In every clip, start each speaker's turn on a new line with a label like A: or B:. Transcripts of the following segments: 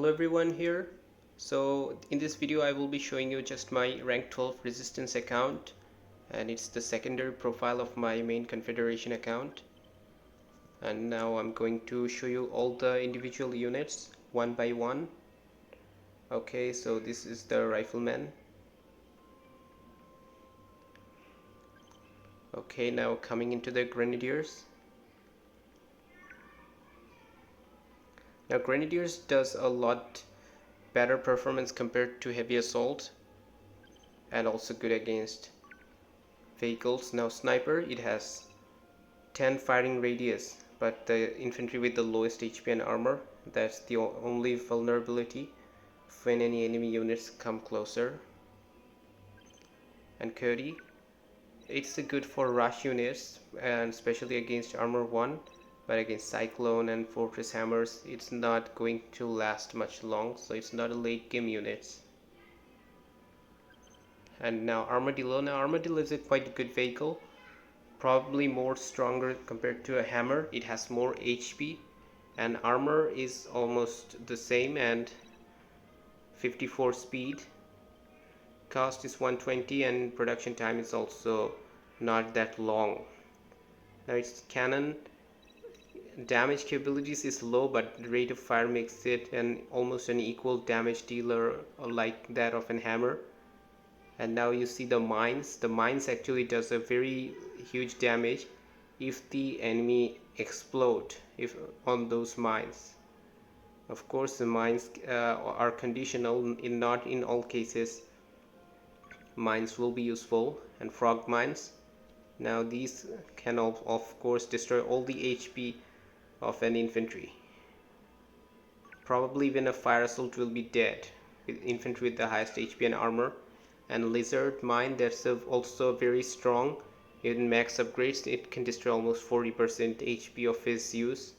A: Hello everyone here. So in this video I will be showing you just my rank 12 resistance account, and it's the secondary profile of my main confederation account. And now I'm going to show you all the individual units one by one. Okay, so this is the rifleman. Okay, now coming into the grenadiers. Now grenadiers does a lot better performance compared to heavy assault, and also good against vehicles. Now sniper, it has 10 firing radius, but the infantry with the lowest HP and armor, that's the only vulnerability when any enemy units come closer. And Cody, it's good for rush units and especially against armor 1, but against cyclone and fortress hammers it's not going to last much long, so it's not a late game unit. And now Armadillo. Now Armadillo is a quite good vehicle, probably more stronger compared to a hammer. It has more HP and armor is almost the same, and 54 speed. Cost is 120 and production time is also not that long. Now its cannon damage capabilities is low, but the rate of fire makes it almost an equal damage dealer like that of a hammer. And now you see the mines. The mines actually does a very huge damage if the enemy explode on those mines. Of course the mines are conditional, not in all cases mines will be useful. And frog mines, now these can of course destroy all the HP of an infantry. Probably even a fire assault will be dead with infantry with the highest HP and armor. And lizard mine, that's also very strong. In max upgrades it can destroy almost 40% HP of his use.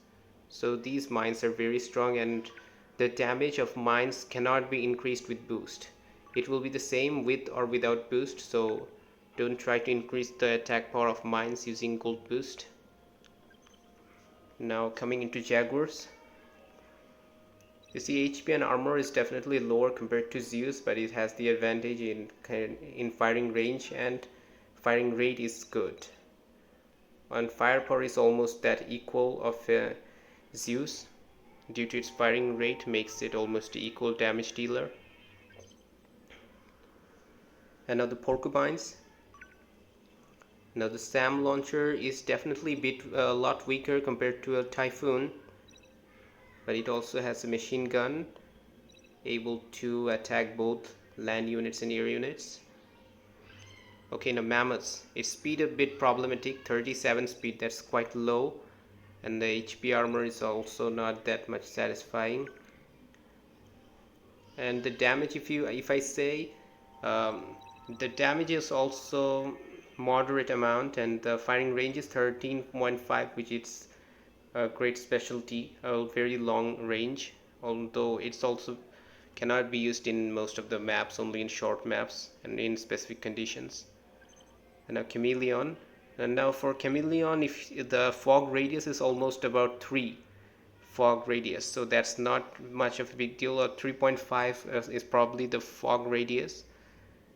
A: So these mines are very strong, and the damage of mines cannot be increased with boost. It will be the same with or without boost, so don't try to increase the attack power of mines using gold boost. Now coming into Jaguars. You see HP and armor is definitely lower compared to Zeus, but it has the advantage in firing range, and firing rate is good. And firepower is almost that equal of Zeus, due to its firing rate makes it almost equal damage dealer. And now the Porcupines. Now the SAM launcher is definitely a lot weaker compared to a Typhoon, but it also has a machine gun able to attack both land units and air units. Okay, now Mammoths. Its speed a bit problematic, 37 speed, that's quite low, and the HP armor is also not that much satisfying. And the damage, if I say the damage is also moderate amount, and the firing range is 13.5, which is a great specialty, a very long range, although it's also cannot be used in most of the maps, only in short maps and in specific conditions. And now Chameleon. And now for Chameleon, if the fog radius is almost about 3 fog radius, so that's not much of a big deal. 3.5 is probably the fog radius,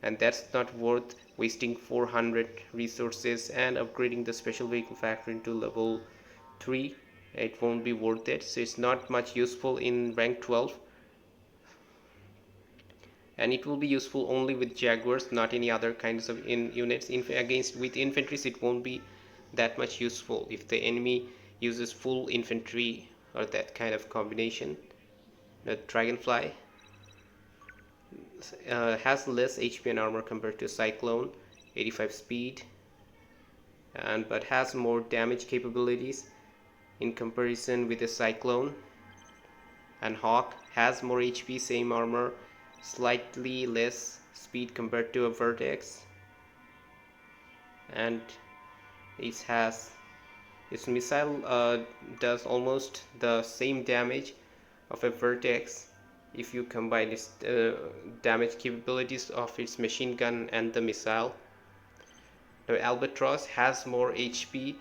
A: and that's not worth wasting 400 resources and upgrading the special vehicle factor into level 3. It won't be worth it, so it's not much useful in rank 12, and it will be useful only with Jaguars, not any other kinds of units. With infantries it won't be that much useful if the enemy uses full infantry or that kind of combination. The Dragonfly has less HP and armor compared to Cyclone, 85 speed, but has more damage capabilities in comparison with a Cyclone. And Hawk has more HP, same armor, slightly less speed compared to a Vertex, and its missile does almost the same damage of a Vertex if you combine its damage capabilities of its machine gun and the missile. Now Albatross has more HP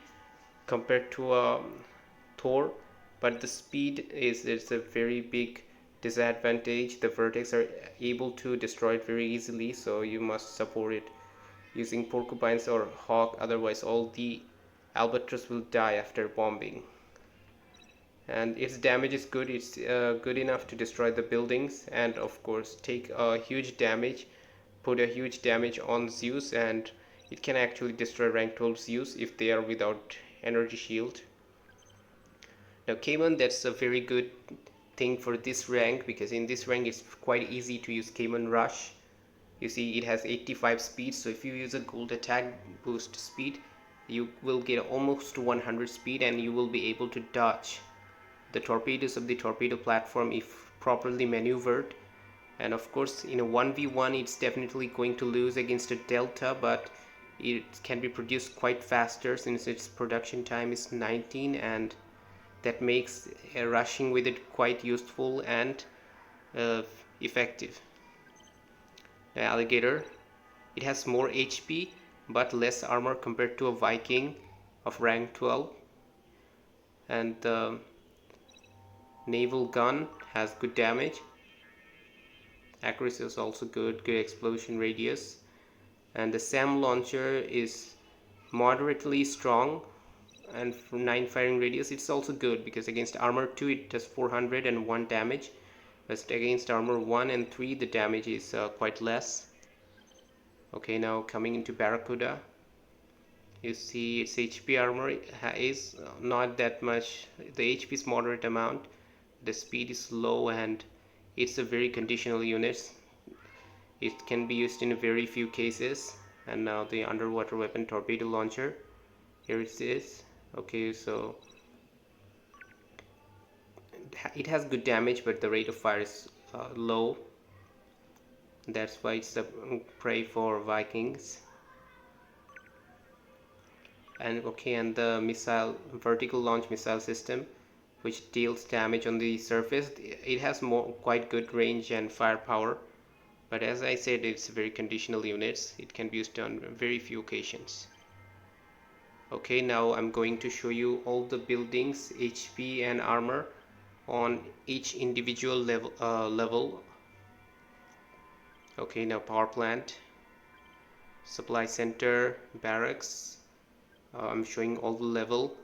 A: compared to Thor, but the speed is a very big disadvantage. The vertex are able to destroy it very easily, so you must support it using porcupines or hawk, otherwise all the albatross will die after bombing. And its damage is good. It's good enough to destroy the buildings and of course take a huge damage, put a huge damage on Zeus, and it can actually destroy rank 12 Zeus if they are without energy shield. Now Cayman, that's a very good thing for this rank, because in this rank it's quite easy to use Cayman Rush. You see it has 85 speed, so if you use a gold attack boost speed, you will get almost 100 speed and you will be able to dodge the torpedoes of the torpedo platform if properly maneuvered. And of course in a 1v1 it's definitely going to lose against a Delta, but it can be produced quite faster since its production time is 19, and that makes rushing with it quite useful and effective. The Alligator, it has more HP but less armor compared to a Viking of rank 12, and the naval gun has good damage, accuracy is also good, good explosion radius, and the SAM launcher is moderately strong, and for 9 firing radius it's also good because against armor 2 it does 401 damage, but against armor 1 and 3 the damage is quite less. Okay, now coming into Barracuda, you see its HP armor is not that much, the HP is moderate amount, the speed is low, and it's a very conditional unit. It can be used in very few cases. And now the underwater weapon torpedo launcher, here it is. Okay, so it has good damage but the rate of fire is low, that's why it's a prey for Vikings. And okay, and the missile, vertical launch missile system, which deals damage on the surface, it has quite good range and firepower, but as I said it's very conditional units, it can be used on very few occasions. Okay, now I'm going to show you all the buildings, HP and armor on each individual level. Okay, now power plant, supply center, barracks, I'm showing all the level.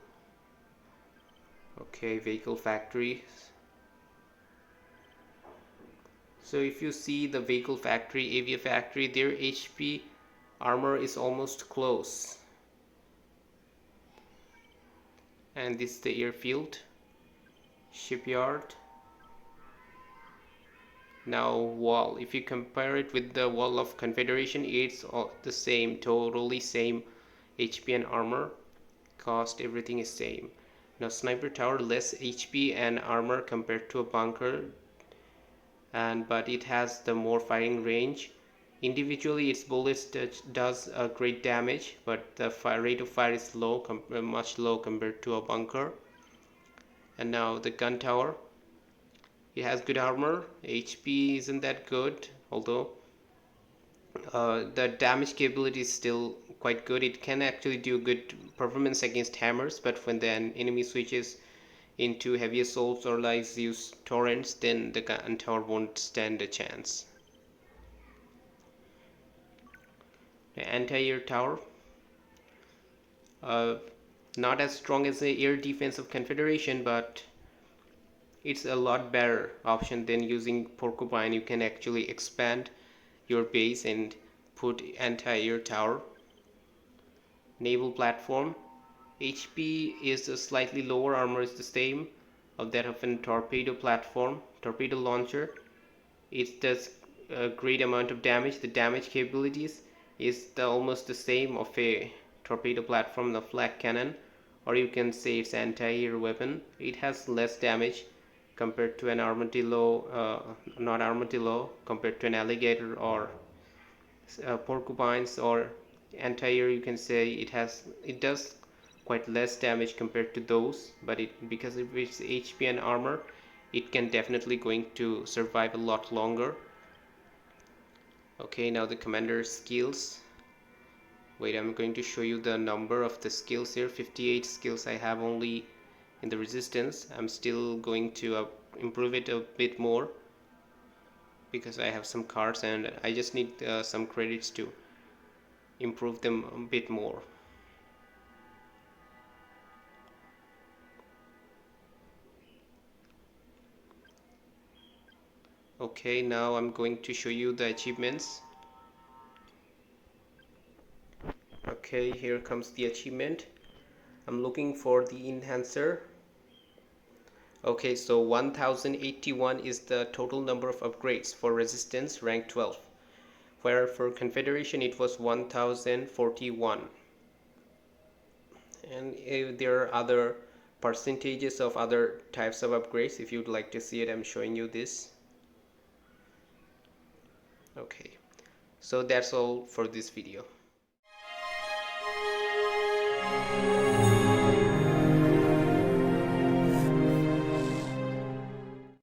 A: Okay, vehicle factory. So if you see the vehicle factory, avia factory, their HP armor is almost close. And this is the airfield, shipyard. Now wall, if you compare it with the wall of Confederation, it's the same, totally same HP and armor, cost, everything is same. Now sniper tower, less HP and armor compared to a bunker, but it has the more firing range. Individually its bullets does great damage, but the rate of fire is low, much low compared to a bunker. And now the gun tower, it has good armor, HP isn't that good, although the damage capability is still quite good. It can actually do good performance against hammers, but when the enemy switches into heavy assaults or likes use torrents, then the gun tower won't stand a chance. The anti-air tower, not as strong as the air defense of Confederation, but it's a lot better option than using Porcupine. You can actually expand your base and put anti-air tower. Naval platform, HP is slightly lower, armor is the same of that of a torpedo platform. Torpedo launcher, it does a great amount of damage. The damage capabilities is almost the same of a torpedo platform, the flak cannon, or you can say it's anti-air weapon. It has less damage compared to an armadillo, not armadillo, compared to an alligator or porcupines, or anti-air, you can say it does quite less damage compared to those, but because of its HP and armor, it can definitely going to survive a lot longer. Okay, now the commander skills. Wait, I'm going to show you the number of the skills here. 58 skills I have only in the resistance. I'm still going to improve it a bit more. because I have some cards and I just need some credits to improve them a bit more. Okay, now I'm going to show you the achievements. Okay, here comes the achievement. I'm looking for the enhancer. Okay, so 1081 is the total number of upgrades for resistance rank 12, where for confederation it was 1041. And if there are other percentages of other types of upgrades, if you'd like to see it, I'm showing you this. Okay, so that's all for this video.